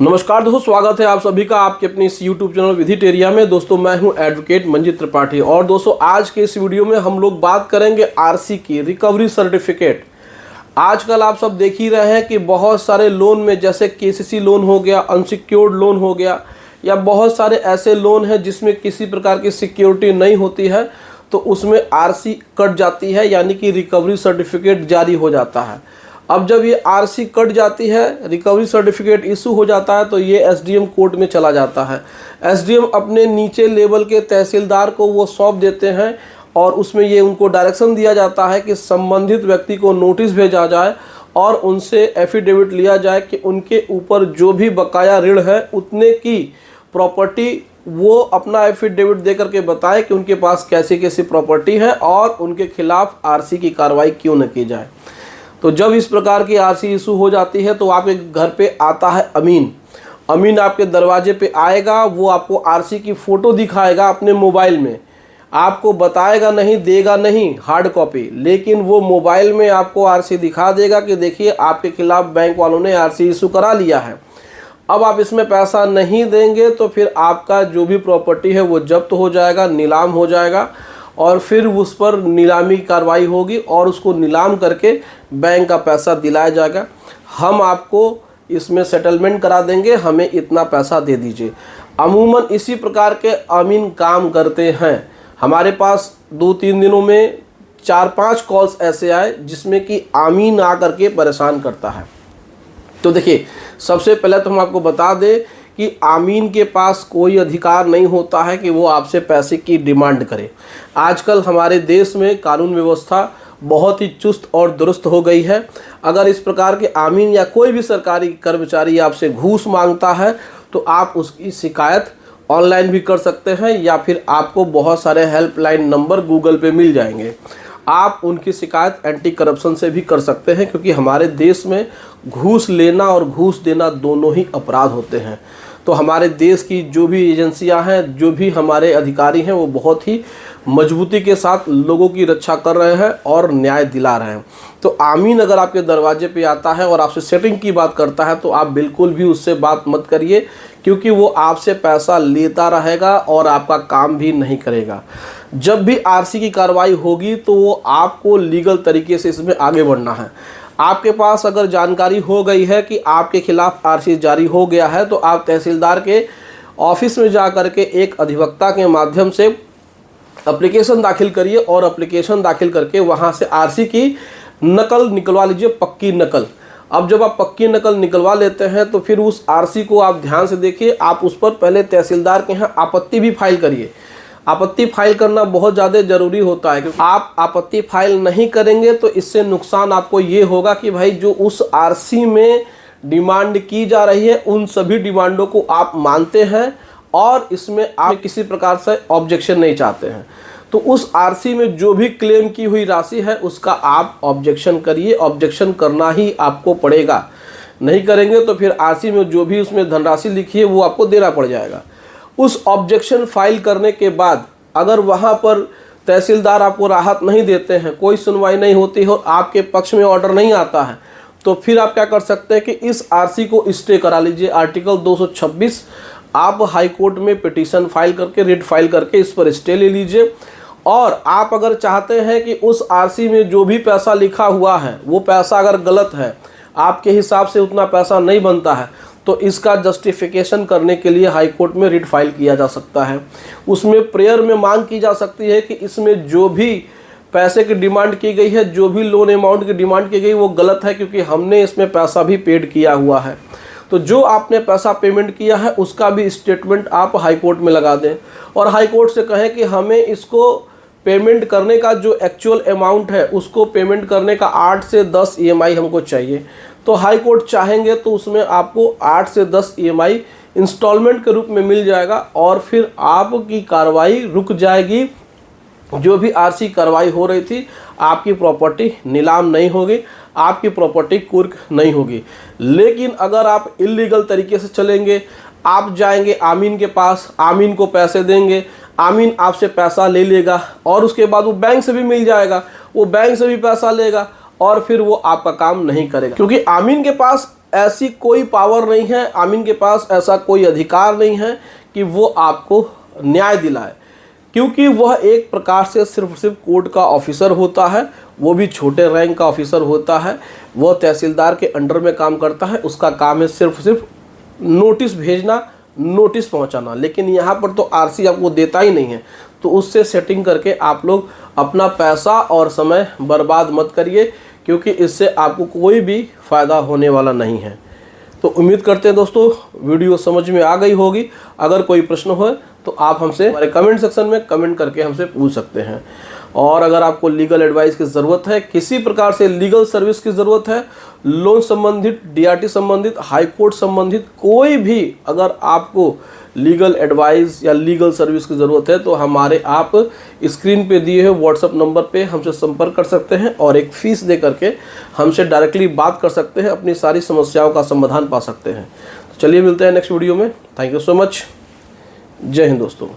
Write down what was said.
नमस्कार दोस्तों, स्वागत है आप सभी का आपके अपने इस YouTube चैनल विधिटेरिया में। दोस्तों मैं हूं एडवोकेट मंजित त्रिपाठी और दोस्तों आज के इस वीडियो में हम लोग बात करेंगे आरसी की, रिकवरी सर्टिफिकेट। आजकल आप सब देख ही रहे हैं कि बहुत सारे लोन में, जैसे केसीसी लोन हो गया, अनसिक्योर्ड लोन हो गया, या बहुत सारे ऐसे लोन हैं जिसमें किसी प्रकार की सिक्योरिटी नहीं होती है, तो उसमें आरसी कट जाती है, यानी कि रिकवरी सर्टिफिकेट जारी हो जाता है। अब जब ये आरसी कट जाती है, रिकवरी सर्टिफिकेट इशू हो जाता है, तो ये एसडीएम कोर्ट में चला जाता है। एसडीएम अपने नीचे लेवल के तहसीलदार को वो सौंप देते हैं और उसमें ये उनको डायरेक्शन दिया जाता है कि संबंधित व्यक्ति को नोटिस भेजा जाए और उनसे एफिडेविट लिया जाए कि उनके ऊपर जो भी बकाया ऋण है उतने की प्रॉपर्टी वो अपना एफिडेविट दे करके बताए कि उनके पास कैसी कैसी प्रॉपर्टी है और उनके खिलाफ आरसी की कार्रवाई क्यों न की जाए। तो जब इस प्रकार की आरसी इशू हो जाती है तो आपके घर पे आता है अमीन आपके दरवाजे पे आएगा। वो आपको आरसी की फ़ोटो दिखाएगा अपने मोबाइल में, आपको बताएगा नहीं, देगा नहीं हार्ड कॉपी, लेकिन वो मोबाइल में आपको आरसी दिखा देगा कि देखिए आपके खिलाफ बैंक वालों ने आरसी इशू करा लिया है। अब आप इसमें पैसा नहीं देंगे तो फिर आपका जो भी प्रॉपर्टी है वो जब्त हो जाएगा, नीलाम हो जाएगा और फिर उस पर नीलामी कार्रवाई होगी और उसको नीलाम करके बैंक का पैसा दिलाया जाएगा। हम आपको इसमें सेटलमेंट करा देंगे, हमें इतना पैसा दे दीजिए। अमूमन इसी प्रकार के अमीन काम करते हैं। हमारे पास 2-3 दिनों में 4-5 कॉल्स ऐसे आए जिसमें कि अमीन आकर के परेशान करता है। तो देखिए, सबसे पहले तो हम आपको बता दें कि आमीन के पास कोई अधिकार नहीं होता है कि वो आपसे पैसे की डिमांड करे। आजकल हमारे देश में कानून व्यवस्था बहुत ही चुस्त और दुरुस्त हो गई है। अगर इस प्रकार के आमीन या कोई भी सरकारी कर्मचारी आपसे घूस मांगता है तो आप उसकी शिकायत ऑनलाइन भी कर सकते हैं या फिर आपको बहुत सारे हेल्पलाइन नंबर गूगल पे मिल जाएंगे। आप उनकी शिकायत एंटी करप्शन से भी कर सकते हैं, क्योंकि हमारे देश में घूस लेना और घूस देना दोनों ही अपराध होते हैं। तो हमारे देश की जो भी एजेंसियां हैं, जो भी हमारे अधिकारी हैं, वो बहुत ही मजबूती के साथ लोगों की रक्षा कर रहे हैं और न्याय दिला रहे हैं। तो आमीन अगर आपके दरवाजे पे आता है और आपसे सेटिंग की बात करता है तो आप बिल्कुल भी उससे बात मत करिए, क्योंकि वो आपसे पैसा लेता रहेगा और आपका काम भी नहीं करेगा। जब भी आरसी की कार्रवाई होगी तो वो आपको लीगल तरीके से इसमें आगे बढ़ना है। आपके पास अगर जानकारी हो गई है कि आपके खिलाफ आरसी जारी हो गया है तो आप तहसीलदार के ऑफिस में जा कर के एक अधिवक्ता के माध्यम से एप्लीकेशन दाखिल करिए और एप्लीकेशन दाखिल करके वहाँ से आरसी की नकल निकलवा लीजिए, पक्की नकल। अब जब आप पक्की नकल निकलवा लेते हैं तो फिर उस आरसी को आप ध्यान से देखिए। आप उस पर पहले तहसीलदार के यहाँ आपत्ति भी फाइल करिए। आपत्ति फाइल करना बहुत ज़्यादा ज़रूरी होता है, क्योंकि आप आपत्ति फाइल नहीं करेंगे तो इससे नुकसान आपको ये होगा कि भाई जो उस आरसी में डिमांड की जा रही है उन सभी डिमांडों को आप मानते हैं और इसमें आप किसी प्रकार से ऑब्जेक्शन नहीं चाहते हैं। तो उस आरसी में जो भी क्लेम की हुई राशि है उसका आप ऑब्जेक्शन करिए। ऑब्जेक्शन करना ही आपको पड़ेगा, नहीं करेंगे तो फिर आरसी में जो भी उसमें धनराशि लिखी है वो आपको देना पड़ जाएगा। उस ऑब्जेक्शन फाइल करने के बाद अगर वहाँ पर तहसीलदार आपको राहत नहीं देते हैं, कोई सुनवाई नहीं होती हो, आपके पक्ष में ऑर्डर नहीं आता है, तो फिर आप क्या कर सकते हैं कि इस आरसी को स्टे करा लीजिए। आर्टिकल 226 आप हाई कोर्ट में पिटीशन फाइल करके, रिट फाइल करके इस पर स्टे ले लीजिए। और आप अगर चाहते हैं कि उस आरसी में जो भी पैसा लिखा हुआ है वो पैसा अगर गलत है, आपके हिसाब से उतना पैसा नहीं बनता है, तो इसका जस्टिफिकेशन करने के लिए हाई कोर्ट में रिट फाइल किया जा सकता है। उसमें प्रेयर में मांग की जा सकती है कि इसमें जो भी पैसे की डिमांड की गई है, जो भी लोन अमाउंट की डिमांड की गई वो गलत है, क्योंकि हमने इसमें पैसा भी पेड किया हुआ है। तो जो आपने पैसा पेमेंट किया है उसका भी स्टेटमेंट आप हाई कोर्ट में लगा दें और हाई कोर्ट से कहें कि हमें इसको पेमेंट करने का जो एक्चुअल अमाउंट है उसको पेमेंट करने का 8 से 10 ईएमआई हमको चाहिए। तो हाई कोर्ट चाहेंगे तो उसमें आपको 8 से 10 ईएमआई इंस्टॉलमेंट के रूप में मिल जाएगा और फिर आपकी कार्रवाई रुक जाएगी। जो भी आरसी कार्रवाई हो रही थी, आपकी प्रॉपर्टी नीलाम नहीं होगी, आपकी प्रॉपर्टी कुर्क नहीं होगी। लेकिन अगर आप इल्लीगल तरीके से चलेंगे, आप जाएंगे आमीन के पास, आमीन को पैसे देंगे, आमीन आपसे पैसा ले लेगा और उसके बाद वो बैंक से भी मिल जाएगा, वो बैंक से भी पैसा लेगा और फिर वो आपका काम नहीं करेगा, क्योंकि आमीन के पास ऐसी कोई पावर नहीं है, आमीन के पास ऐसा कोई अधिकार नहीं है कि वो आपको न्याय दिलाए, क्योंकि वह एक प्रकार से सिर्फ कोर्ट का ऑफिसर होता है, वो भी छोटे रैंक का ऑफिसर होता है। वह तहसीलदार के अंडर में काम करता है, उसका काम है सिर्फ नोटिस भेजना, नोटिस पहुंचाना। लेकिन यहाँ पर तो आरसी आपको देता ही नहीं है, तो उससे सेटिंग करके आप लोग अपना पैसा और समय बर्बाद मत करिए, क्योंकि इससे आपको कोई भी फ़ायदा होने वाला नहीं है। तो उम्मीद करते हैं दोस्तों वीडियो समझ में आ गई होगी। अगर कोई प्रश्न हो तो आप हमसे हमारे कमेंट सेक्शन में कमेंट करके हमसे पूछ सकते हैं। और अगर आपको लीगल एडवाइस की ज़रूरत है, किसी प्रकार से लीगल सर्विस की ज़रूरत है, लोन संबंधित, डीआरटी संबंधित, हाई कोर्ट संबंधित कोई भी अगर आपको लीगल एडवाइस या लीगल सर्विस की ज़रूरत है, तो हमारे आप स्क्रीन पे दिए हुए व्हाट्सएप नंबर पे हमसे संपर्क कर सकते हैं और एक फ़ीस दे करके हमसे डायरेक्टली बात कर सकते हैं, अपनी सारी समस्याओं का समाधान पा सकते हैं। तो चलिए मिलते हैं नेक्स्ट वीडियो में। Thank you so much. जय हिंद दोस्तों।